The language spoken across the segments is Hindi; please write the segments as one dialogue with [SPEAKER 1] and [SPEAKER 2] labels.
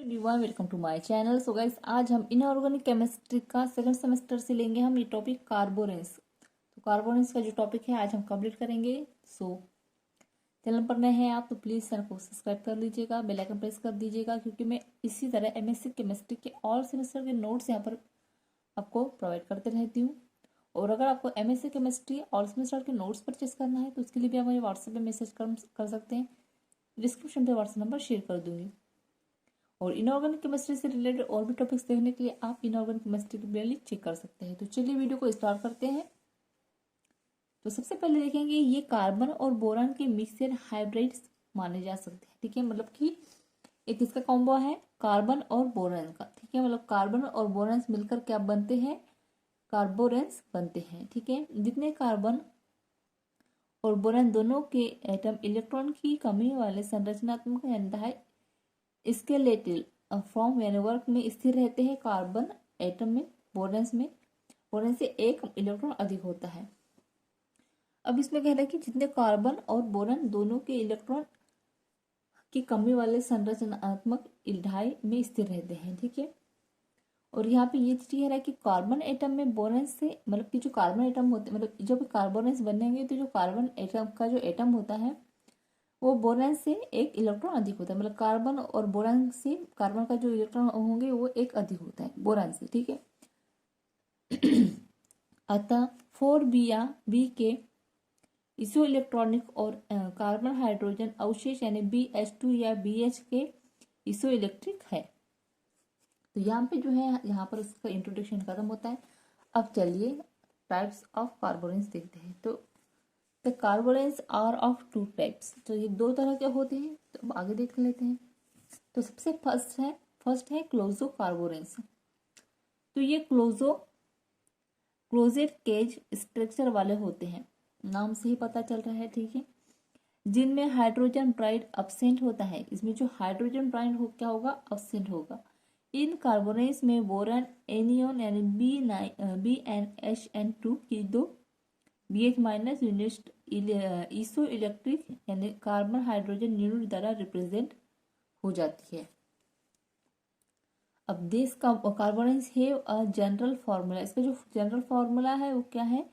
[SPEAKER 1] Everyone, welcome to my channel. So guys, आज हम इनऑर्गेनिक केमिस्ट्री का सेकंड सेमेस्टर से लेंगे हम ये टॉपिक कार्बोरेंस। तो कार्बोरेंस का जो टॉपिक है आज हम कंप्लीट करेंगे। सो चैनल पर नए हैं आप तो प्लीज़ चैनल को सब्सक्राइब कर लीजिएगा, बेल आइकन प्रेस कर दीजिएगा, क्योंकि मैं इसी तरह एमएससी केमिस्ट्री के ऑल सेमेस्टर के नोट्स यहाँ पर आपको प्रोवाइड करते रहती हूँ। और अगर आपको एमएससी केमिस्ट्री ऑल सेमेस्टर के नोट्स परचेस करना है तो उसके लिए भी आप मुझे व्हाट्सएप पे मैसेज कर सकते हैं। डिस्क्रिप्शन पे व्हाट्सएप नंबर शेयर कर दूंगी। और इनऑर्गेनिक केमिस्ट्री से रिलेटेड और भी टॉपिक्स देखने के लिए आप इनऑर्गेनिक केमिस्ट्री की प्लेलिस्ट चेक कर सकते हैं। तो चलिए वीडियो को स्टार्ट करते हैं। तो सबसे पहले देखेंगे ये कार्बन और बोरान के मिक्सचर हाइब्रिड्स माने जा सकते हैं। ठीक है, मतलब कि एक किसका कॉम्बो है, कार्बन और बोरान का। ठीक है, मतलब कार्बन और बोरान मिलकर क्या बनते हैं, कार्बोरेंस बनते हैं। ठीक है, जितने कार्बन और बोरान दोनों के एटम इलेक्ट्रॉन की कमी वाले संरचनात्मक स्केलेटल फॉर्म वर्क में स्थिर रहते हैं। कार्बन एटम में बोरान से एक इलेक्ट्रॉन अधिक होता है। अब इसमें कह रहा है कि जितने कार्बन और बोरान दोनों के इलेक्ट्रॉन की कमी वाले संरचनात्मक ढाई में स्थिर रहते हैं। ठीक है, और यहाँ पे ये चीज कह रहा है कि कार्बन एटम में बोरान से, मतलब कि जो कार्बन एटम होते हैं, मतलब जब कार्बोनेस बनेंगे तो जो कार्बन एटम का जो एटम होता है वो बोरान से एक इलेक्ट्रॉन अधिक होता है। मतलब कार्बन और बोरान से कार्बन का जो इलेक्ट्रॉन होंगे वो एक अधिक होता है बोरान से। ठीक है, अतः 4b या b के इसो इलेक्ट्रॉनिक और कार्बन हाइड्रोजन अवशेष यानी BH2 या BH के इसो इलेक्ट्रिक है। तो यहाँ पे जो है, यहाँ पर उसका इंट्रोडक्शन खत्म होता है। अब चलिए टाइप्स ऑफ कार्बोरेंस देखते हैं। तो द कार्बोरेंस आर ऑफ टू टाइप्स। तो ये दो तरह के होते हैं, तो अब आगे देख लेते हैं। तो सबसे फर्स्ट है क्लोजो कार्बोरेंस। तो ये क्लोजेड केज स्ट्रक्चर वाले होते हैं, नाम से ही पता चल रहा है। ठीक है, जिनमें हाइड्रोजन ब्राइड अब्सेंट होता है। इसमें जो हाइड्रोजन ब्राइड क्या होगा, अब्सेंट होगा। इन कार्बोरेंस में बोरान एनियन यानी BnHN2 की दो BH माइनस यूनिट इसो इलेक्ट्रिक यानी कार्बन हाइड्रोजन यूनिट द्वारा रिप्रेजेंट हो जाती है। अब देश का कार्बोरेंस है जनरल फार्मूला। इसका जो जनरल फार्मूला है वो क्या है,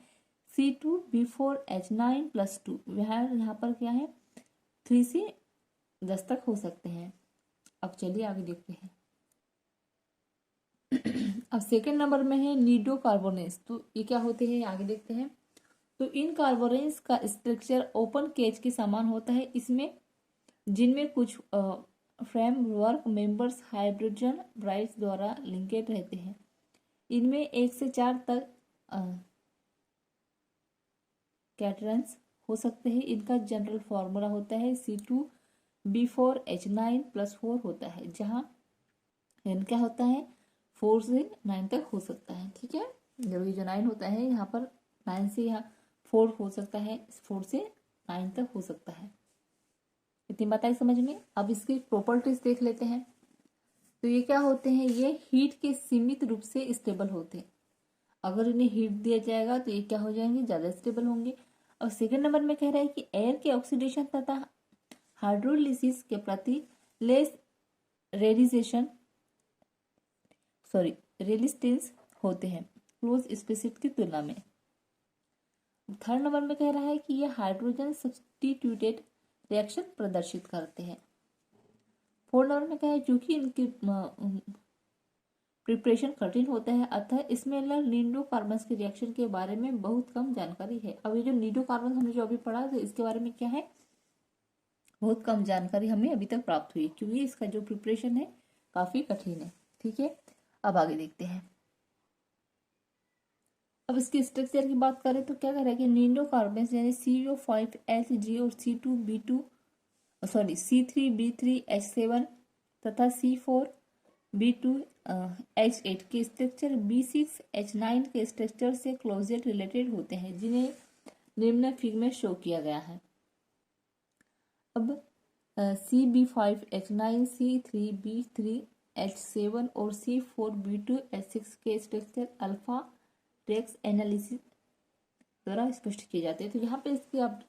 [SPEAKER 1] C2B4H9+2। यहाँ पर क्या है, 3 से 10 तक हो सकते हैं। अब चलिए आगे देखते हैं। अब सेकेंड नंबर में है नीडो कार्बोनेस। तो ये क्या होते हैं, आगे देखते हैं। तो इन कार्बोरेंस का स्ट्रक्चर ओपन केज के समान होता है। इसमें जिनमें कुछ फ्रेमवर्क मेंबर्स हाइड्रोजन ब्राइड्स द्वारा लिंकेड रहते हैं। इनमें 1 से 4 तक कैटरन्स हो सकते हैं। इनका जनरल फार्मूला होता है C2B4H9+4 होता है, जहाँ n क्या होता है 4 से 9 तक हो सकता है। ठीक है, जब ये जो 9 होता है यहाँ पर 9 से यहाँ 4 हो सकता है, 4 से 9 तक हो सकता है। इतनी बात आई समझ में। अब इसकी प्रॉपर्टीज देख लेते हैं। तो ये क्या होते हैं, ये हीट के सीमित रूप से स्टेबल होते हैं। अगर इन्हें हीट दिया जाएगा तो ये क्या हो जाएंगे, ज्यादा स्टेबल होंगे। और सेकेंड नंबर में कह रहा है कि एयर के ऑक्सीडेशन तथा हाइड्रोलिसिस के प्रति लेस रेजिस्टेंस होते हैं क्लोज स्पेसिस की तुलना में। थर्ड नंबर में कह रहा है कि ये हाइड्रोजन सब्स्टिट्यूटेड रिएक्शन प्रदर्शित करते हैं। फोर्थ नंबर में क्या है, चूंकि इनकी प्रिपरेशन कठिन होता है, अतः इसमें नीडो कार्बन के रिएक्शन के बारे में बहुत कम जानकारी है। अब ये जो नीडो कार्बन हमने जो अभी पढ़ा तो इसके बारे में क्या है, बहुत कम जानकारी हमें अभी तक प्राप्त हुई, क्योंकि इसका जो प्रिपरेशन है काफी कठिन है। ठीक है, अब आगे देखते हैं। अब इसके स्ट्रक्चर की बात करें तो क्या कह रहा है कि नीडो कार्बन यानी CO5Hg और C3B3H7 तथा C4B2H8 के स्ट्रक्चर B6H9 के स्ट्रक्चर से क्लोजली रिलेटेड होते हैं, जिन्हें निम्न फिगर में शो किया गया है। अब CB5H9, C3B3H7 और C4B2H6 के स्ट्रक्चर अल्फा टेक्स एनालिसिस द्वारा स्पष्ट किए जाते हैं। तो यहाँ पे इसके आप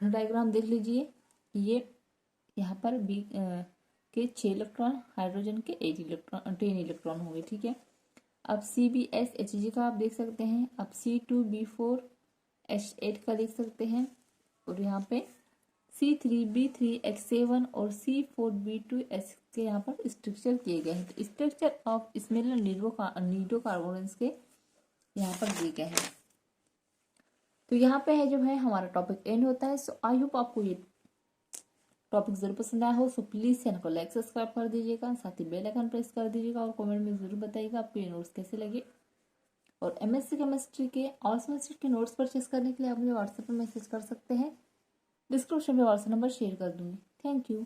[SPEAKER 1] डायग्राम देख लीजिए। ये यहाँ पर के 6 इलेक्ट्रॉन, हाइड्रोजन के 8 इलेक्ट्रॉन 10 इलेक्ट्रॉन होंगे। ठीक है। अब CbSHg का आप देख सकते हैं। अब C2B4H8 का देख सकते हैं। और यहाँ पे C3B3H7 और C4B2H के यहाँ पर स्ट्रक्चर किए गए हैं। तो स्ट्रक्चर ऑफ स्मॉलर नीडो कार्बोनेंस के यहाँ पर दिए गए हैं। तो यहाँ पे है जो है हमारा टॉपिक एंड होता है। सो आई होप आपको ये टॉपिक जरूर पसंद आया हो। सो प्लीज चैनल को लाइक सब्सक्राइब कर दीजिएगा, साथ ही बेल आइकन प्रेस कर दीजिएगा और कमेंट में जरूर बताइएगा आपको ये नोट्स कैसे लगे। और MSc केमिस्ट्री के और सेमेस्टर के नोट्स परचेस करने के लिए आप मुझे व्हाट्सएप पर मैसेज कर सकते हैं। डिस्क्रिप्शन में व्हाट्सएप नंबर शेयर कर दूंगी। Thank you.